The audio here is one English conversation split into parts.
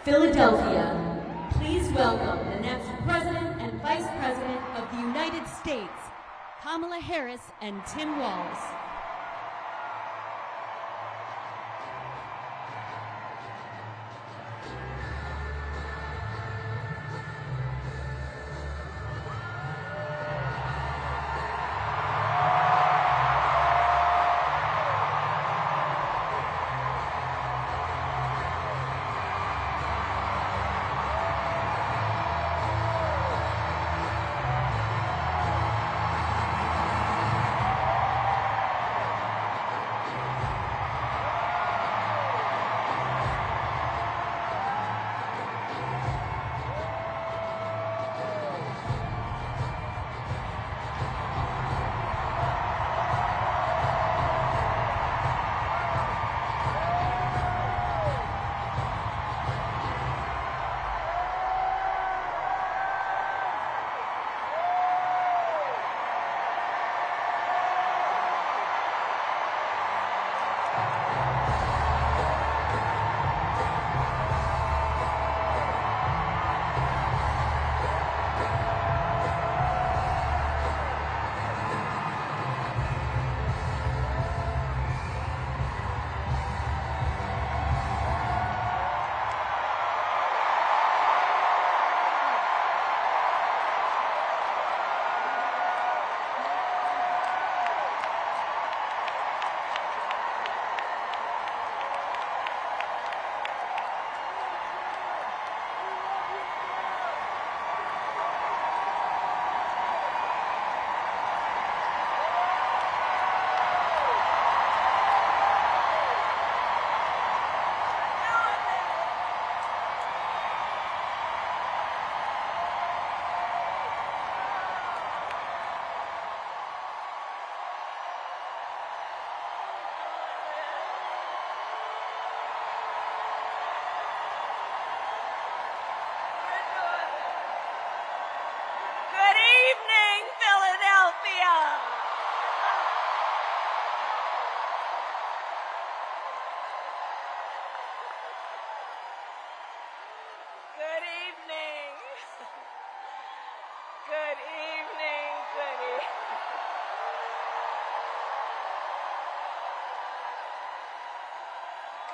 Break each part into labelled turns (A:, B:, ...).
A: Philadelphia, please welcome the next President and Vice President of the United States, Kamala Harris and Tim Walz.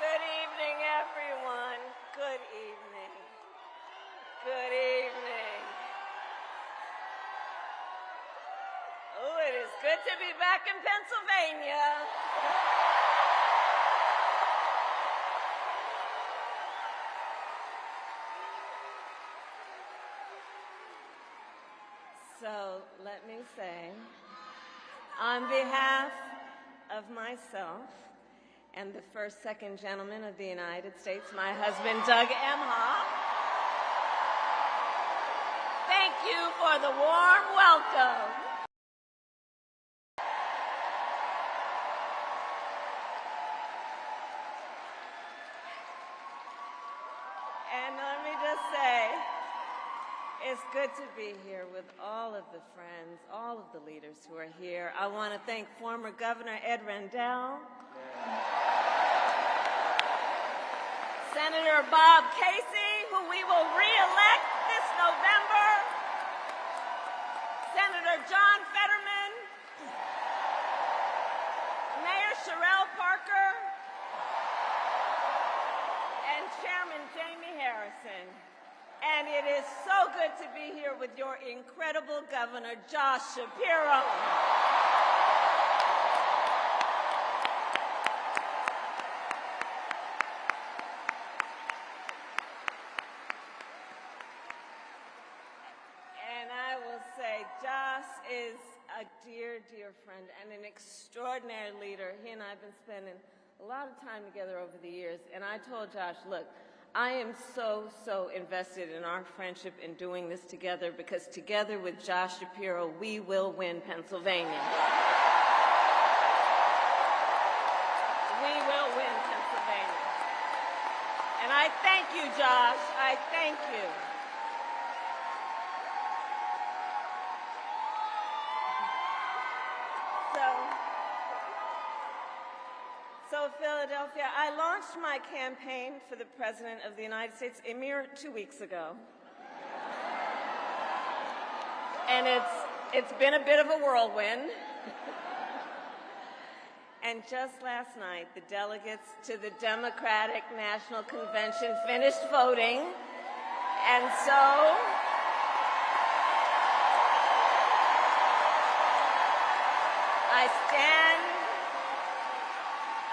B: Good evening, everyone. Good evening. Good evening. Oh, it is good to be back in Pennsylvania. So let me say, on behalf of myself and the first second gentleman of the United States, my husband, Doug Emhoff, thank you for the warm welcome. And let me just say, it's good to be here with all of the friends, all of the leaders who are here. I want to thank former Governor Ed Rendell, Senator Bob Casey, who we will re-elect this November, Senator John Fetterman, Mayor Sherelle Parker, and Chairman Jamie Harrison. And it is so good to be here with your incredible Governor, Josh Shapiro. And I will say, Josh is a dear, dear friend and an extraordinary leader. He and I have been spending a lot of time together over the years. And I told Josh, look, I am so invested in our friendship in doing this together, because together with Josh Shapiro, we will win Pennsylvania. We will win Pennsylvania. And I thank you, Josh. I thank you. So Philadelphia, Philadelphia, I launched my campaign for the President of the United States a mere 2 weeks ago. And it's been a bit of a whirlwind. And just last night, the delegates to the Democratic National Convention finished voting. And so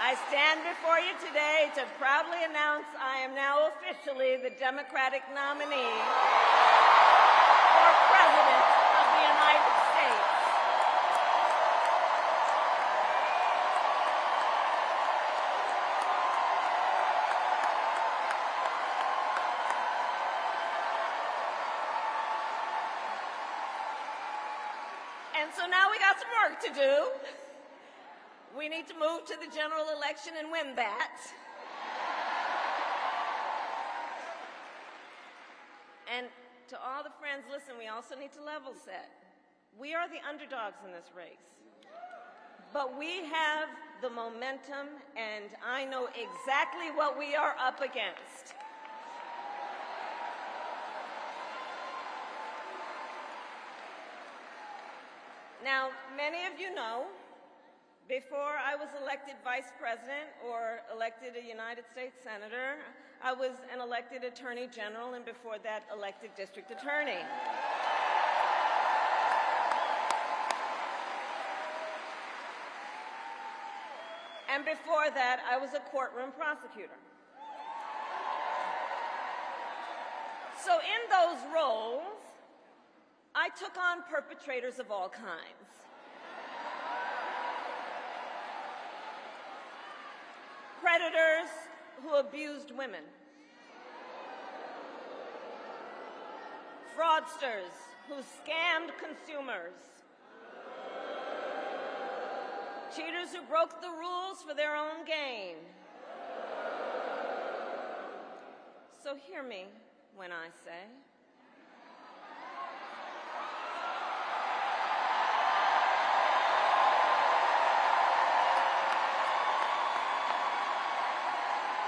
B: I stand before you today to proudly announce I am now officially the Democratic nominee for President of the United States. And so now we got some work to do. We need to move to the general election and win that. And to all the friends, listen, we also need to level set. We are the underdogs in this race. But we have the momentum, and I know exactly what we are up against. Now, many of you know, before I was elected vice president or elected a United States senator, I was an elected attorney general, and before that, elected district attorney. And before that, I was a courtroom prosecutor. So in those roles, I took on perpetrators of all kinds. Predators who abused women. Fraudsters who scammed consumers. Cheaters who broke the rules for their own gain. So hear me when I say,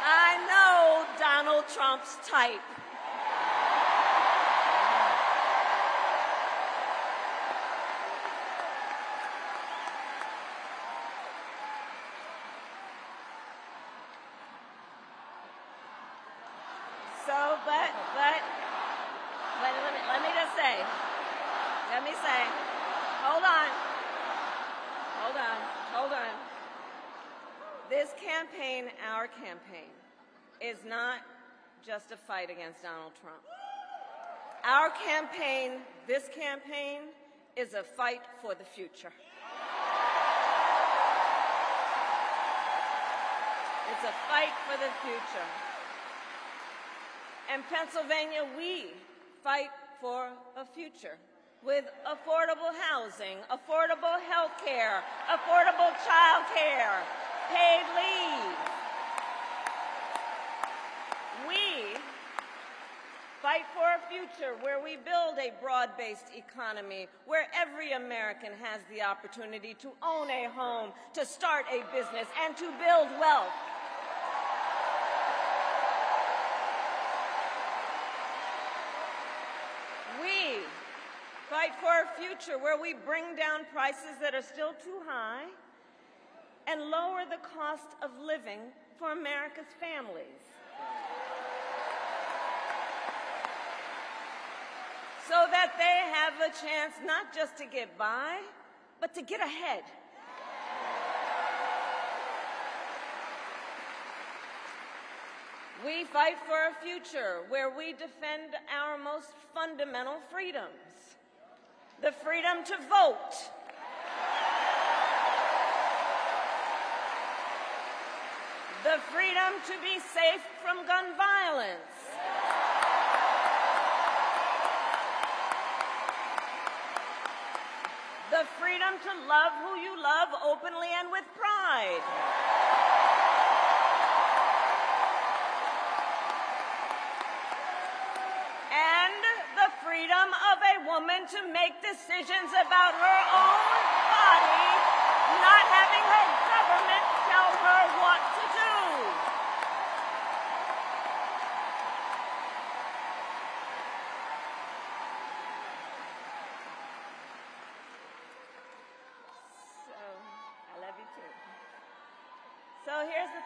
B: I know Donald Trump's type. So, but let me say, hold on. This campaign, our campaign, is not just a fight against Donald Trump. Our campaign, this campaign, is a fight for the future. It's a fight for the future. In Pennsylvania, we fight for a future with affordable housing, affordable health care, affordable child care, paid leave. We fight for a future where we build a broad-based economy, where every American has the opportunity to own a home, to start a business, and to build wealth. We fight for a future where we bring down prices that are still too high and lower the cost of living for America's families. So that they have a chance not just to get by, but to get ahead. We fight for a future where we defend our most fundamental freedoms. The freedom to vote. The freedom to be safe from gun violence. The freedom to love who you love openly and with pride. And the freedom of a woman to make decisions about her own body, not having her government tell her what to do. So here's the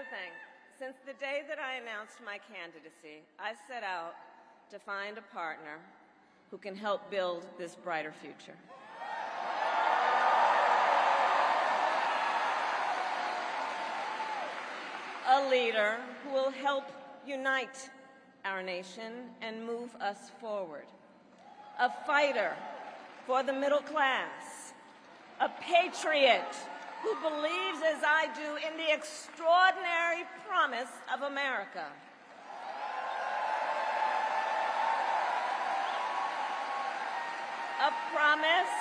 B: thing. Since the day that I announced my candidacy, I set out to find a partner who can help build this brighter future. A leader who will help unite our nation and move us forward. A fighter for the middle class. A patriot who believes, as I do, in the extraordinary promise of America. A promise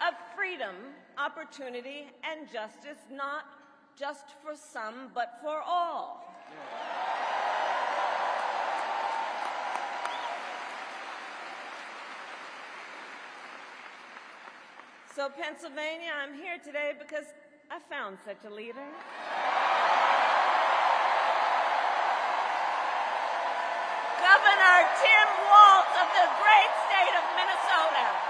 B: of freedom, opportunity, and justice, not just for some, but for all. So, Pennsylvania, I'm here today because I found such a leader. Governor Tim Walz of the great state of Minnesota.